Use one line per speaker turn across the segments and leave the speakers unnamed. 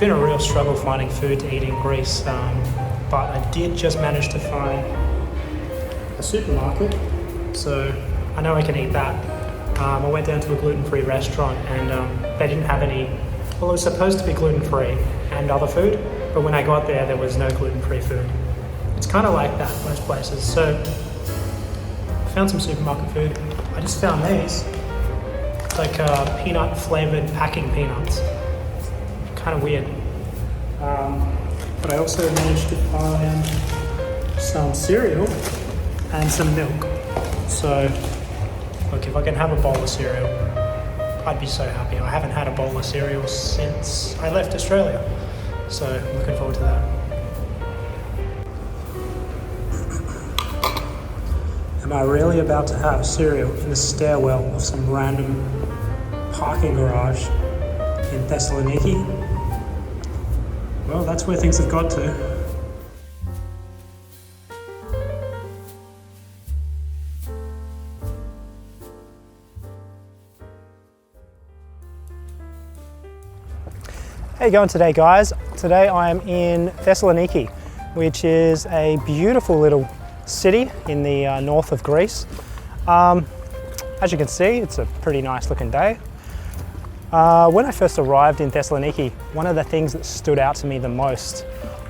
been a real struggle finding food to eat in Greece, but I did just manage to find a supermarket, so I know I can eat that. I went down to a gluten-free restaurant and they didn't have any, well, it was supposed to be gluten-free and other food, but when I got there was no gluten-free food. It's kind of like that most places. So I found some supermarket food. I just found these. It's like peanut flavored packing peanuts. Kind of weird. But I also managed to find some cereal and some milk. So look, if I can have a bowl of cereal, I'd be so happy. I haven't had a bowl of cereal since I left Australia. So I'm looking forward to that. Am I really about to have cereal in the stairwell of some random parking garage in Thessaloniki? Well, that's where things have got to. How you going today, guys? Today I am in Thessaloniki, which is a beautiful little city in the north of Greece. As you can see, it's a pretty nice looking day. When I first arrived in Thessaloniki, one of the things that stood out to me the most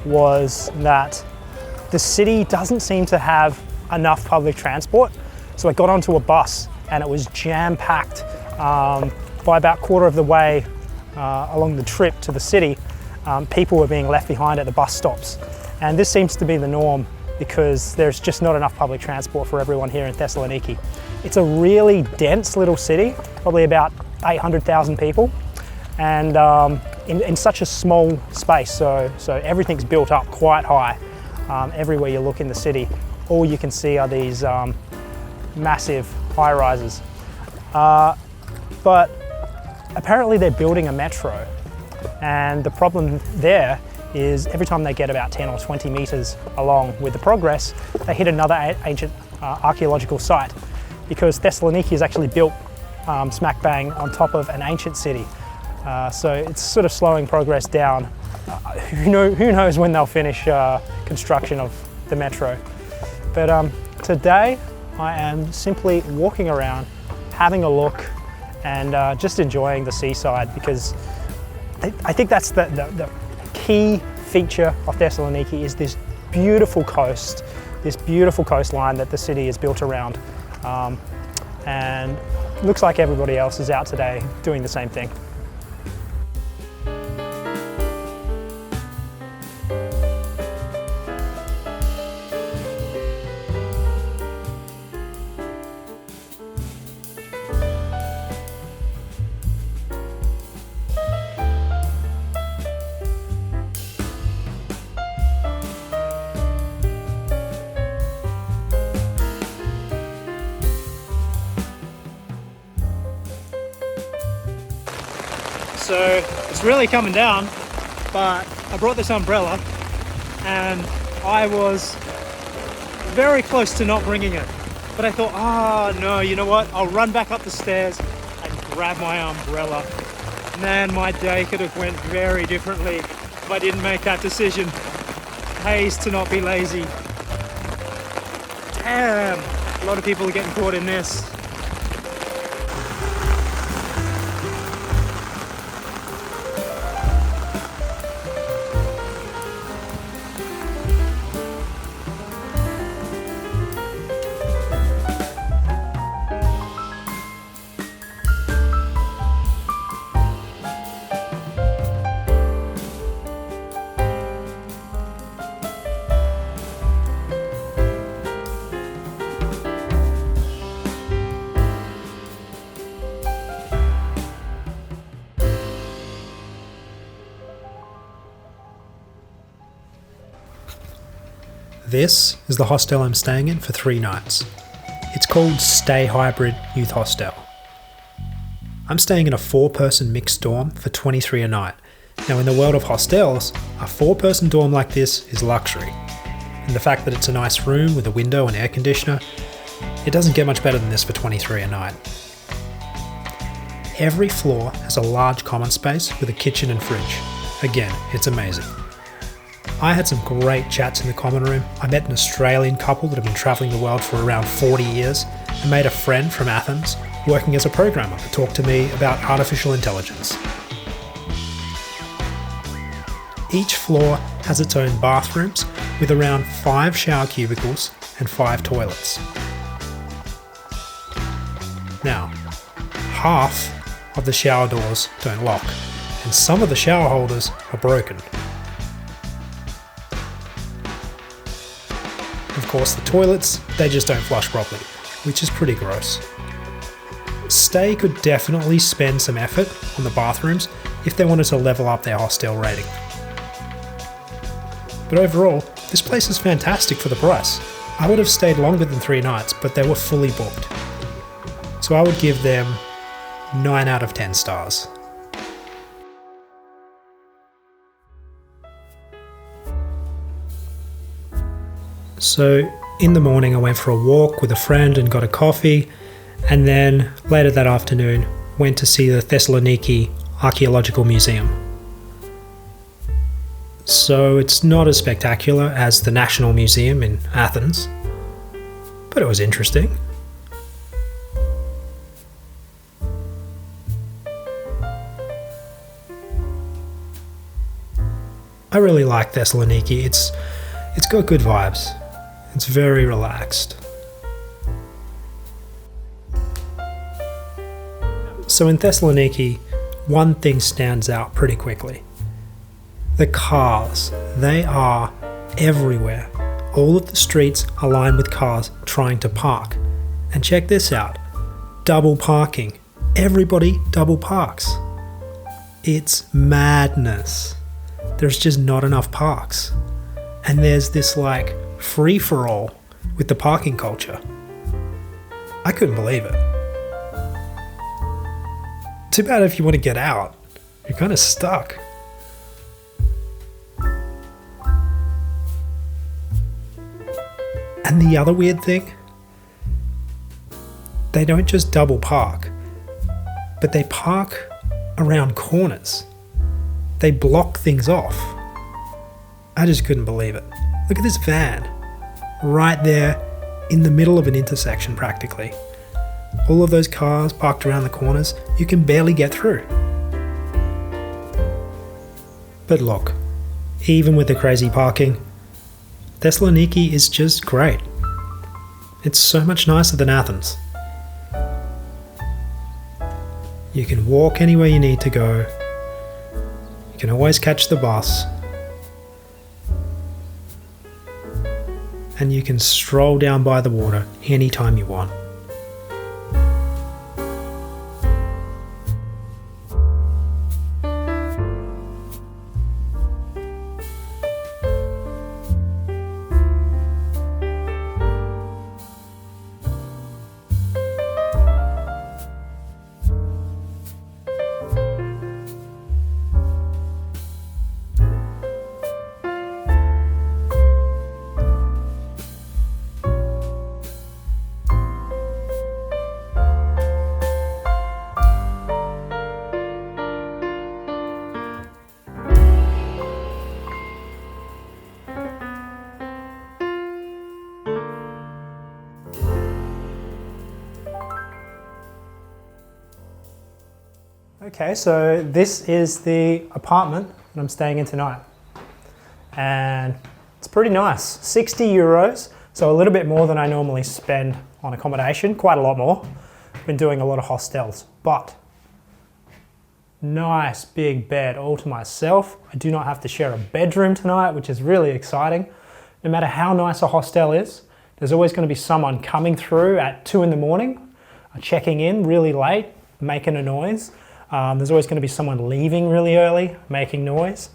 was that the city doesn't seem to have enough public transport. So I got onto a bus and it was jam-packed. By about quarter of the way along the trip to the city, people were being left behind at the bus stops. And this seems to be the norm because there's just not enough public transport for everyone here in Thessaloniki. It's a really dense little city, probably about 800,000 people, and in such a small space, so everything's built up quite high. Everywhere you look in the city, all you can see are these massive high-rises. But apparently they're building a metro, and the problem there is every time they get about 10 or 20 meters along with the progress, they hit another ancient archaeological site, because Thessaloniki is actually built smack bang on top of an ancient city. So it's sort of slowing progress down. Who knows when they'll finish construction of the metro. But today I am simply walking around, having a look, and just enjoying the seaside, because I think that's the key feature of Thessaloniki is this beautiful coast, this beautiful coastline that the city is built around. And looks like everybody else is out today doing the same thing. So it's really coming down, but I brought this umbrella and I was very close to not bringing it. But I thought, oh no, you know what? I'll run back up the stairs and grab my umbrella. Man, my day could have went very differently if I didn't make that decision. Pays to not be lazy. Damn, a lot of people are getting caught in this. This is the hostel I'm staying in for 3 nights. It's called Stay Hybrid Youth Hostel. I'm staying in a 4-person mixed dorm for $23 a night. Now in the world of hostels, a 4-person dorm like this is luxury. And the fact that it's a nice room with a window and air conditioner, it doesn't get much better than this for $23 a night. Every floor has a large common space with a kitchen and fridge,
Again, it's amazing. I had some great chats in the common room. I met an Australian couple that have been travelling the world for around 40 years and made a friend from Athens working as a programmer to talk to me about artificial intelligence. Each floor has its own bathrooms with around 5 shower cubicles and 5 toilets. Now, half of the shower doors don't lock, and some of the shower holders are broken. Of course, the toilets, they just don't flush properly, which is pretty gross. Stay could definitely spend some effort on the bathrooms if they wanted to level up their hostel rating. But overall, this place is fantastic for the price. I would have stayed longer than 3 nights, but they were fully booked. So I would give them 9 out of 10 stars. So in the morning I went for a walk with a friend and got a coffee, and then later that afternoon went to see the Thessaloniki Archaeological Museum. So it's not as spectacular as the National Museum in Athens, but it was interesting. I really like Thessaloniki. It's got good vibes. It's very relaxed. So in Thessaloniki, one thing stands out pretty quickly. The cars, they are everywhere. All of the streets are lined with cars trying to park. And check this out, double parking. Everybody double parks. It's madness. There's just not enough parks. And there's this like free-for-all with the parking culture. I couldn't believe it. Too bad if you want to get out, you're kind of stuck. And the other weird thing, they don't just double park, but they park around corners. They block things off. I just couldn't believe it. Look at this van, right there in the middle of an intersection practically. All of those cars parked around the corners, you can barely get through. But look, even with the crazy parking, Thessaloniki is just great. It's so much nicer than Athens. You can walk anywhere you need to go. You can always catch the bus. And you can stroll down by the water anytime you want.
Okay, so this is the apartment that I'm staying in tonight. And it's pretty nice, 60 euros, so a little bit more than I normally spend on accommodation, quite a lot more. I've been doing a lot of hostels, but nice big bed all to myself. I do not have to share a bedroom tonight, which is really exciting. No matter how nice a hostel is, there's always going to be someone coming through at 2 in the morning, checking in really late, making a noise. There's always going to be someone leaving really early, making noise.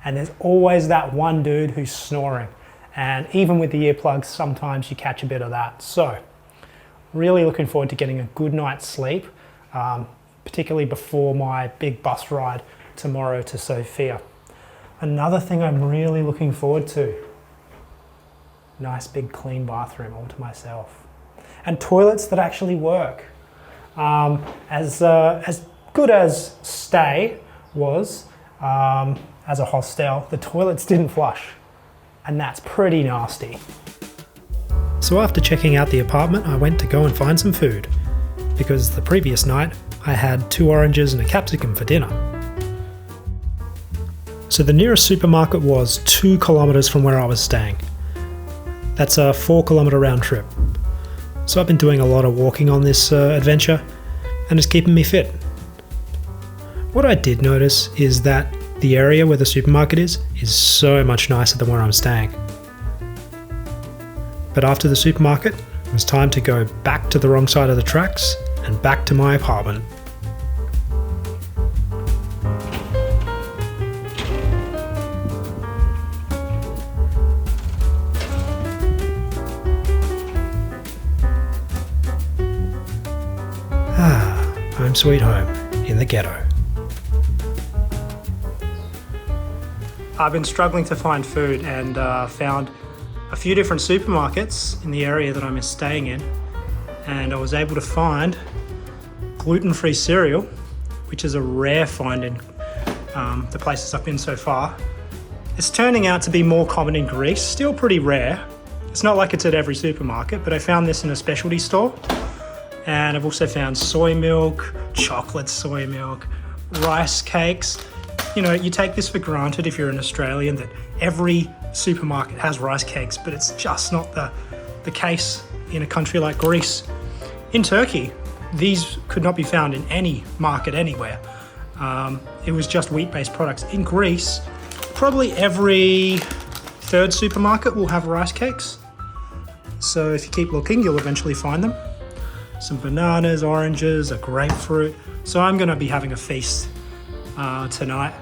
And there's always that one dude who's snoring. And even with the earplugs, sometimes you catch a bit of that. So, really looking forward to getting a good night's sleep, particularly before my big bus ride tomorrow to Sofia. Another thing I'm really looking forward to, nice big clean bathroom all to myself. And toilets that actually work. As good as Stay was, as a hostel, the toilets didn't flush, and that's pretty nasty.
So after checking out the apartment, I went to go and find some food, because the previous night I had 2 oranges and a capsicum for dinner. So the nearest supermarket was 2 kilometers from where I was staying. That's a 4-kilometer round trip. So I've been doing a lot of walking on this adventure, and it's keeping me fit. What I did notice is that the area where the supermarket is so much nicer than where I'm staying. But after the supermarket, it was time to go back to the wrong side of the tracks and back to my apartment. Home sweet home in the ghetto.
I've been struggling to find food and found a few different supermarkets in the area that I'm staying in, and I was able to find gluten-free cereal, which is a rare find in the places I've been so far. It's turning out to be more common in Greece, still pretty rare. It's not like it's at every supermarket, but I found this in a specialty store. And I've also found soy milk, chocolate soy milk, rice cakes. You know, you take this for granted if you're an Australian that every supermarket has rice cakes, but it's just not the case in a country like Greece. In Turkey, these could not be found in any market anywhere. It was just wheat-based products. In Greece, probably every 3rd supermarket will have rice cakes. So if you keep looking, you'll eventually find them. Some bananas, oranges, a grapefruit. So I'm going to be having a feast tonight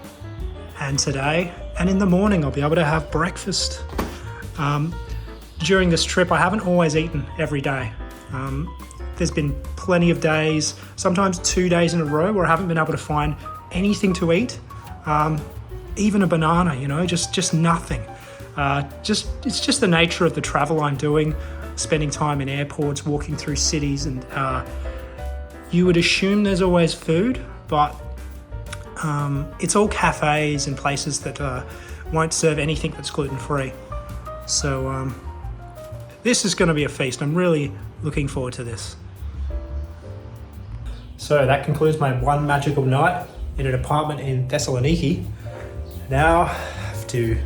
and today, and in the morning I'll be able to have breakfast. During this trip, I haven't always eaten every day. There's been plenty of days, sometimes 2 days in a row, where I haven't been able to find anything to eat, even a banana. You know, just nothing. It's just the nature of the travel I'm doing. Spending time in airports, walking through cities, and you would assume there's always food, but it's all cafes and places that won't serve anything that's gluten-free. So this is going to be a feast. I'm really looking forward to this. So that concludes my one magical night in an apartment in Thessaloniki. Now I have to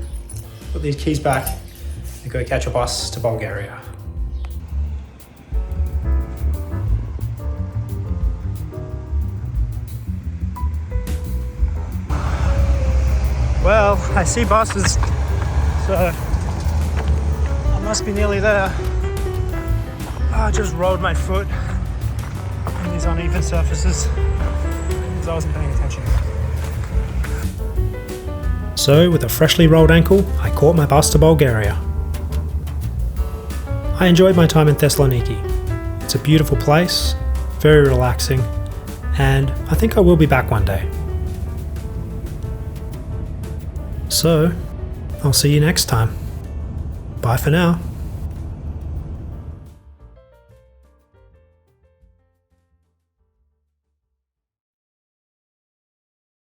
put these keys back and go catch a bus to Bulgaria. Well, I see buses, so I must be nearly there. I just rolled my foot on these uneven surfaces because I wasn't paying attention.
So, with a freshly rolled ankle, I caught my bus to Bulgaria. I enjoyed my time in Thessaloniki. It's a beautiful place, very relaxing, and I think I will be back one day. So, I'll see you next time. Bye for now.